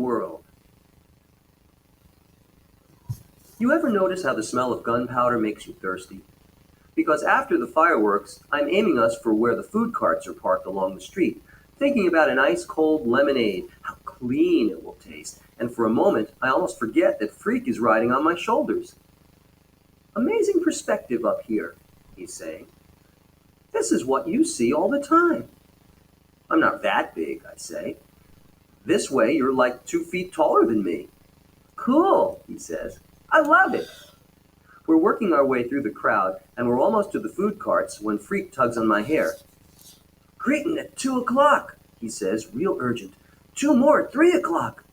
world. You ever notice how the smell of gunpowder makes you thirsty? Because after the fireworks, I'm aiming us for where the food carts are parked along the street, thinking about an ice-cold lemonade, how clean it will taste, and for a moment I almost forget that Freak is riding on my shoulders. Amazing perspective up here, he's saying. This is what you see all the time. I'm not that big, I say. This way you're like 2 feet taller than me. Cool, he says. I love it. We're working our way through the crowd, and we're almost to the food carts when Freak tugs on my hair. Greeting at 2 o'clock, he says, real urgent. 2 more at 3 o'clock.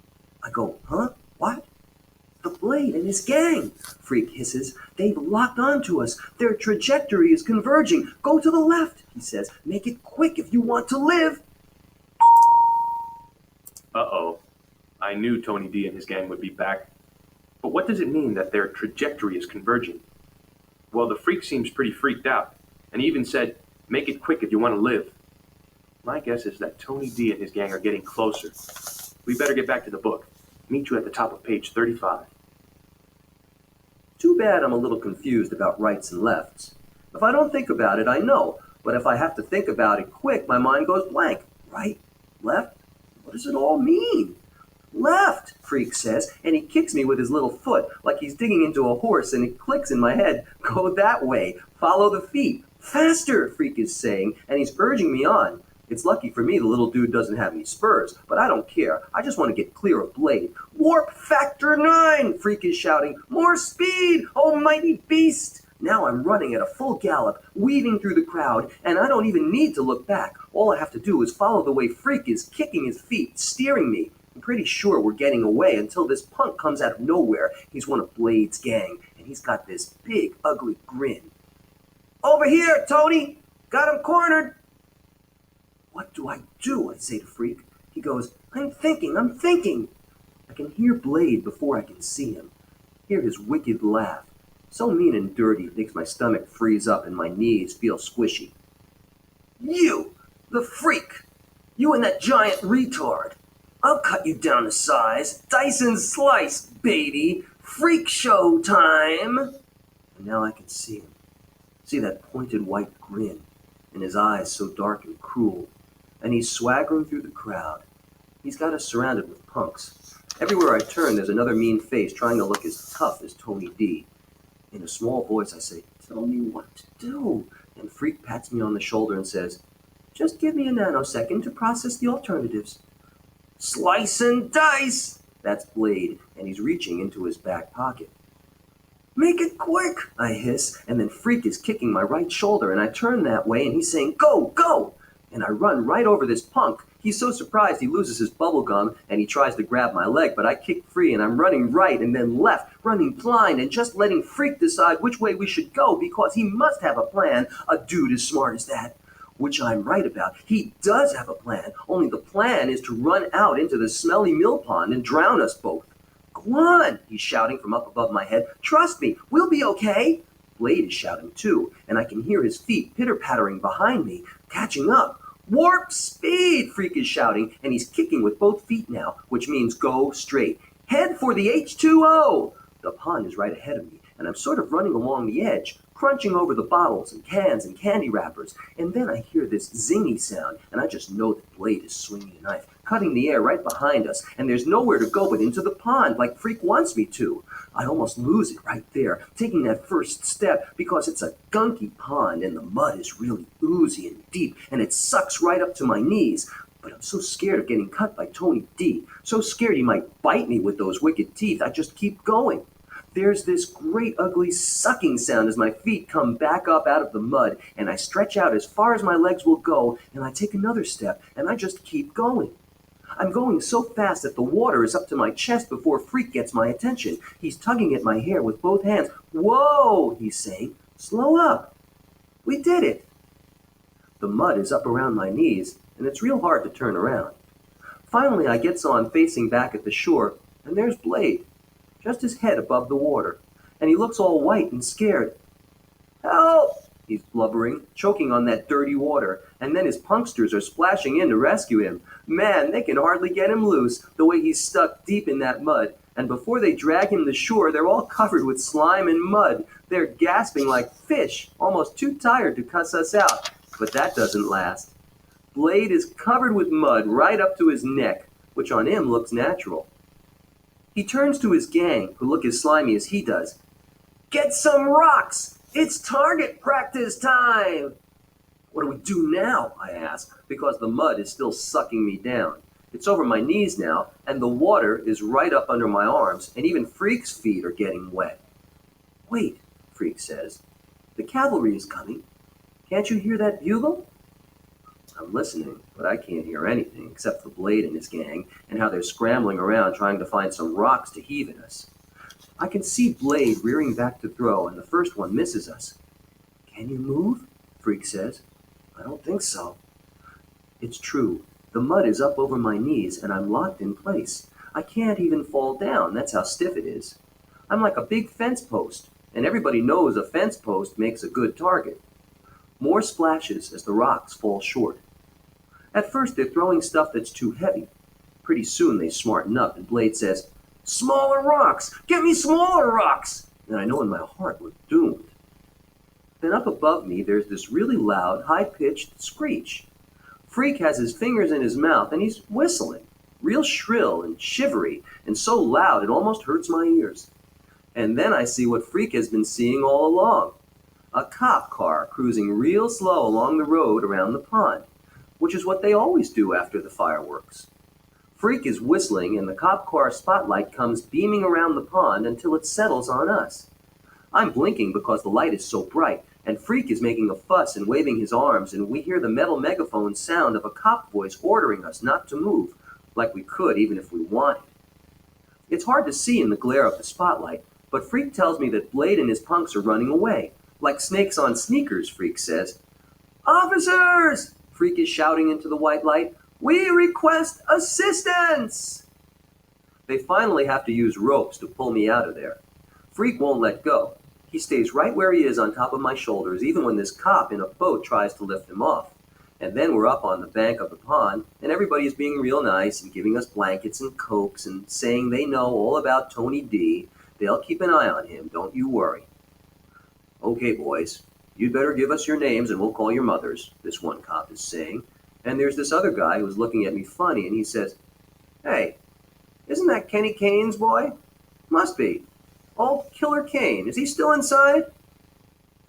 I go, huh? What? The Blade and his gang, Freak hisses. They've locked onto us. Their trajectory is converging. Go to the left, he says. Make it quick if you want to live. Uh-oh. I knew Tony D and his gang would be back. But what does it mean that their trajectory is converging? Well, the Freak seems pretty freaked out, and he even said, make it quick if you want to live. My guess is that Tony D and his gang are getting closer. We better get back to the book. Meet you at the top of page 35. Too bad I'm a little confused about rights and lefts. If I don't think about it, I know, but if I have to think about it quick, my mind goes blank. Right? Left? What does it all mean? Left, Freak says, and he kicks me with his little foot like he's digging into a horse, and it clicks in my head. Go that way. Follow the feet. Faster, Freak is saying, and he's urging me on. It's lucky for me the little dude doesn't have any spurs, but I don't care. I just want to get clear of Blade. Warp factor 9, Freak is shouting. More speed, oh mighty beast. Now I'm running at a full gallop, weaving through the crowd, and I don't even need to look back. All I have to do is follow the way Freak is kicking his feet, steering me. I'm pretty sure we're getting away until this punk comes out of nowhere. He's one of Blade's gang, and he's got this big, ugly grin. Over here, Tony! Got him cornered! What do I do? I say to Freak. He goes, I'm thinking. I can hear Blade before I can see him. Hear his wicked laugh. So mean and dirty it makes my stomach freeze up and my knees feel squishy. You! The Freak! You and that giant retard! I'll cut you down to size. Dyson slice, baby. Freak show time. And now I can see him. See that pointed white grin, and his eyes so dark and cruel. And he's swaggering through the crowd. He's got us surrounded with punks. Everywhere I turn, there's another mean face trying to look as tough as Tony D. In a small voice, I say, tell me what to do. And Freak pats me on the shoulder and says, just give me a nanosecond to process the alternatives. Slice and dice! That's Blade, and he's reaching into his back pocket. Make it quick, I hiss, and then Freak is kicking my right shoulder, and I turn that way, and he's saying, go, go! And I run right over this punk. He's so surprised he loses his bubble gum, and he tries to grab my leg, but I kick free, and I'm running right and then left, running blind, and just letting Freak decide which way we should go, because he must have a plan, a dude as smart as that. Which I'm right about. He does have a plan, only the plan is to run out into the smelly mill pond and drown us both. Go on, he's shouting from up above my head. Trust me, we'll be okay. Blade is shouting too, and I can hear his feet pitter-pattering behind me, catching up. Warp speed, Freak is shouting, and he's kicking with both feet now, which means go straight. Head for the H2O! The pond is right ahead of me, and I'm sort of running along the edge, crunching over the bottles and cans and candy wrappers, and then I hear this zingy sound, and I just know that Blade is swinging a knife, cutting the air right behind us, and there's nowhere to go but into the pond, like Freak wants me to. I almost lose it right there, taking that first step, because it's a gunky pond, and the mud is really oozy and deep, and it sucks right up to my knees. But I'm so scared of getting cut by Tony D, so scared he might bite me with those wicked teeth, I just keep going. There's this great ugly sucking sound as my feet come back up out of the mud, and I stretch out as far as my legs will go, and I take another step, and I just keep going. I'm going so fast that the water is up to my chest before Freak gets my attention. He's tugging at my hair with both hands. Whoa, he's saying, slow up. We did it. The mud is up around my knees, and it's real hard to turn around. Finally, I gets on facing back at the shore, and there's Blade. Just his head above the water, and he looks all white and scared. Help! He's blubbering, choking on that dirty water, And then his punksters are splashing in to rescue him. Man, they can hardly get him loose, the way he's stuck deep in that mud. And before they drag him to shore, they're all covered with slime and mud. They're gasping like fish, almost too tired to cuss us out. But that doesn't last. Blade is covered with mud right up to his neck, which on him looks natural. He turns to his gang, who look as slimy as he does. "Get some rocks! It's target practice time!" "What do we do now?" I ask, because the mud is still sucking me down. It's over my knees now, and the water is right up under my arms, and even Freak's feet are getting wet. "Wait," Freak says. "The cavalry is coming. Can't you hear that bugle?" I'm listening, but I can't hear anything except for Blade and his gang and how they're scrambling around trying to find some rocks to heave at us. I can see Blade rearing back to throw, and the first one misses us. "Can you move?" Freak says. "I don't think so." It's true. The mud is up over my knees, and I'm locked in place. I can't even fall down, that's how stiff it is. I'm like a big fence post, and everybody knows a fence post makes a good target. More splashes as the rocks fall short. At first they're throwing stuff that's too heavy. Pretty soon they smarten up, and Blade says, "Smaller rocks! Get me smaller rocks!" And I know in my heart we're doomed. Then up above me there's this really loud, high-pitched screech. Freak has his fingers in his mouth, and he's whistling, real shrill and shivery, and so loud it almost hurts my ears. And then I see what Freak has been seeing all along. A cop car cruising real slow along the road around the pond, which is what they always do after the fireworks. Freak is whistling, and the cop car spotlight comes beaming around the pond until it settles on us. I'm blinking because the light is so bright, and Freak is making a fuss and waving his arms, and we hear the metal megaphone sound of a cop voice ordering us not to move, like we could even if we wanted. It's hard to see in the glare of the spotlight, but Freak tells me that Blade and his punks are running away, like snakes on sneakers, Freak says. "Officers!" Freak is shouting into the white light. "We request assistance!" They finally have to use ropes to pull me out of there. Freak won't let go. He stays right where he is on top of my shoulders, even when this cop in a boat tries to lift him off. And then we're up on the bank of the pond, and everybody is being real nice and giving us blankets and cokes and saying they know all about Tony D. They'll keep an eye on him, don't you worry. "Okay, boys, you'd better give us your names and we'll call your mothers," this one cop is saying. And there's this other guy who's looking at me funny, and he says, "Hey, isn't that Kenny Kane's boy?" "Must be. Old Killer Kane, is he still inside?"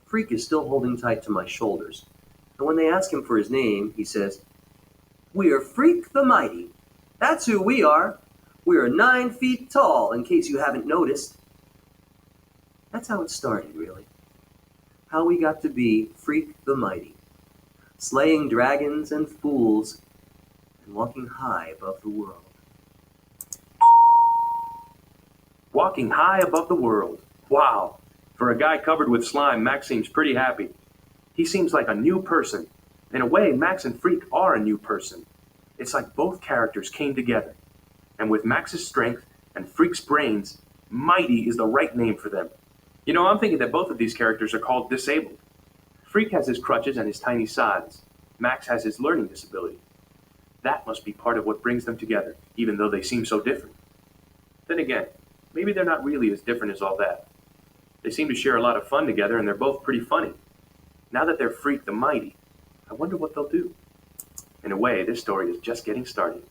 Freak is still holding tight to my shoulders, and when they ask him for his name, he says, "We're Freak the Mighty. That's who we are. We're 9 feet tall, in case you haven't noticed." That's how it started, really. How we got to be Freak the Mighty, slaying dragons and fools, and walking high above the world. Walking high above the world. Wow. For a guy covered with slime, Max seems pretty happy. He seems like a new person. In a way, Max and Freak are a new person. It's like both characters came together. And with Max's strength and Freak's brains, Mighty is the right name for them. You know, I'm thinking that both of these characters are called disabled. Freak has his crutches and his tiny size. Max has his learning disability. That must be part of what brings them together, even though they seem so different. Then again, maybe they're not really as different as all that. They seem to share a lot of fun together, and they're both pretty funny. Now that they're Freak the Mighty, I wonder what they'll do. In a way, this story is just getting started.